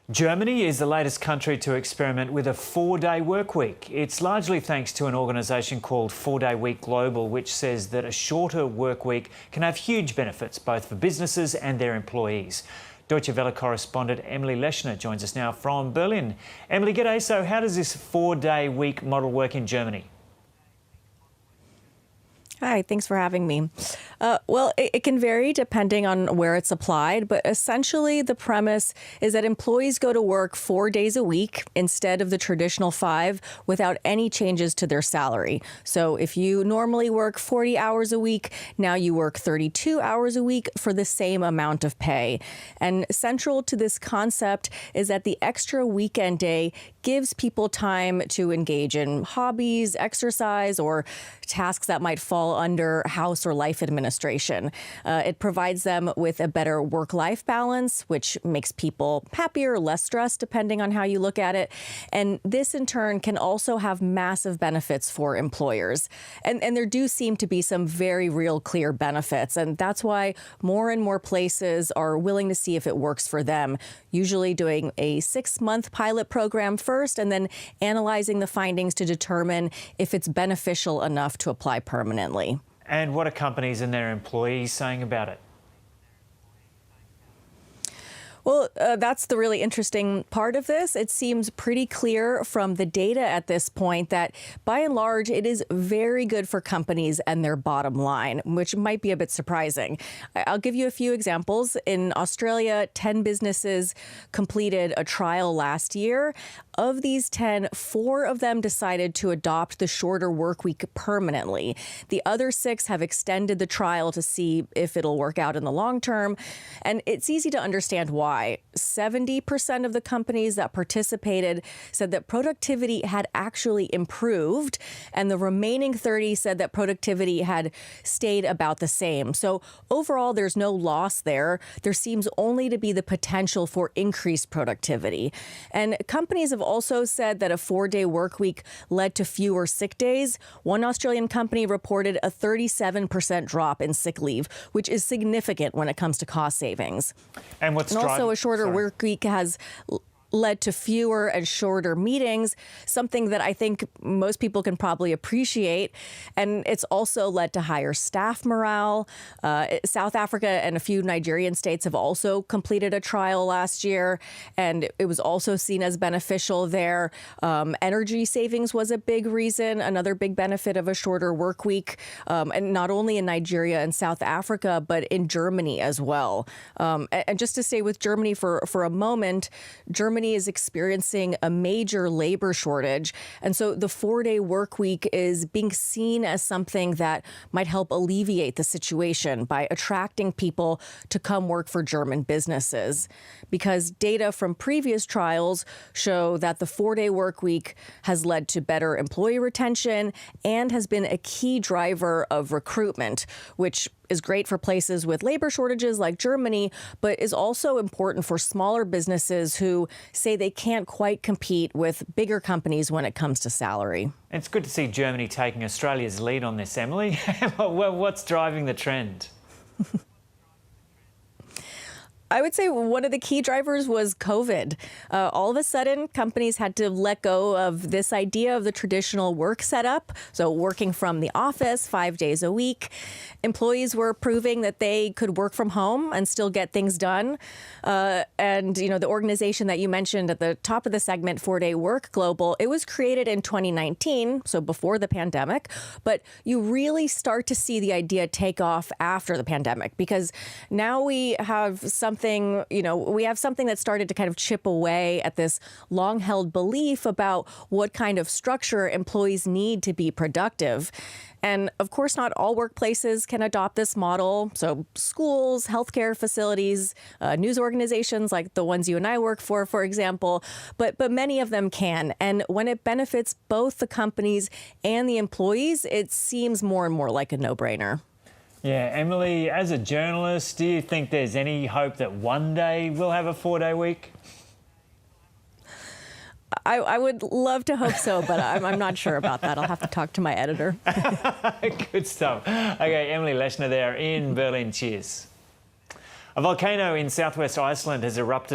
Germany is the latest country to experiment with a 4-day work week. It's largely thanks to an organisation called 4-Day Week Global, which says that a shorter work week can have huge benefits both for businesses and their employees. Deutsche Welle correspondent Emily Leshner joins us now from Berlin. Emily, g'day. So how does this 4-day week model work in Germany? Hi, thanks for having me. Well, it can vary depending on where it's applied, but essentially the premise is that employees go to work 4 days a week instead of the traditional 5 without any changes to their salary. So if you normally work 40 hours a week, now you work 32 hours a week for the same amount of pay. And central to this concept is that the extra weekend day gives people time to engage in hobbies, exercise, or tasks that might fall under house or life administration. It provides them with a better work-life balance, which makes people happier, less stressed, depending on how you look at it. And this, in turn, can also have massive benefits for employers. And there do seem to be some very real, clear benefits. And that's why more and more places are willing to see if it works for them, usually doing a 6-month pilot program first and then analyzing the findings to determine if it's beneficial enough to apply permanently. And what are companies and their employees saying about it? Well, that's the really interesting part of this. It seems pretty clear from the data at this point that, by and large, it is very good for companies and their bottom line, which might be a bit surprising. I'll give you a few examples. In Australia, 10 businesses completed a trial last year. Of these 10, 4 of them decided to adopt the shorter work week permanently. The other 6 have extended the trial to see if it'll work out in the long term. And it's easy to understand why. 70% of the companies that participated said that productivity had actually improved, and the remaining 30 said that productivity had stayed about the same. So overall, there's no loss there. There seems only to be the potential for increased productivity. And companies have also said that a 4-day work week led to fewer sick days. One Australian company reported a 37% drop in sick leave, which is significant when it comes to cost savings. And also a shorter work week has led to fewer and shorter meetings, something that I think most people can probably appreciate. And it's also led to higher staff morale. South Africa and a few Nigerian states have also completed a trial last year, and it was also seen as beneficial there. Energy savings was a big reason, another big benefit of a shorter work week, and not only in Nigeria and South Africa, but in Germany as well. And just to stay with Germany for a moment, Germany is experiencing a major labor shortage. And so the 4-day work week is being seen as something that might help alleviate the situation by attracting people to come work for German businesses. Because data from previous trials show that the 4-day work week has led to better employee retention and has been a key driver of recruitment, which is great for places with labor shortages like Germany, but is also important for smaller businesses who say they can't quite compete with bigger companies when it comes to salary. It's good to see Germany taking Australia's lead on this, Emily. Well, what's driving the trend? I would say one of the key drivers was COVID. All of a sudden, companies had to let go of this idea of the traditional work setup, so working from the office 5 days a week. Employees were proving that they could work from home and still get things done. And, the organization that you mentioned at the top of the segment, 4-Day Work Global, it was created in 2019, so before the pandemic. But you really start to see the idea take off after the pandemic, because now we have something that started to kind of chip away at this long-held belief about what kind of structure employees need to be productive. And of course, not all workplaces can adopt this model. So schools, healthcare facilities, news organizations like the ones you and I work for example, but many of them can. And when it benefits both the companies and the employees, it seems more and more like a no-brainer. Yeah, Emily, as a journalist, do you think there's any hope that one day we'll have a 4-day week? I would love to hope so, but I'm not sure about that. I'll have to talk to my editor. Good stuff. Okay, Emily Leshner there in Berlin. Cheers. A volcano in southwest Iceland has erupted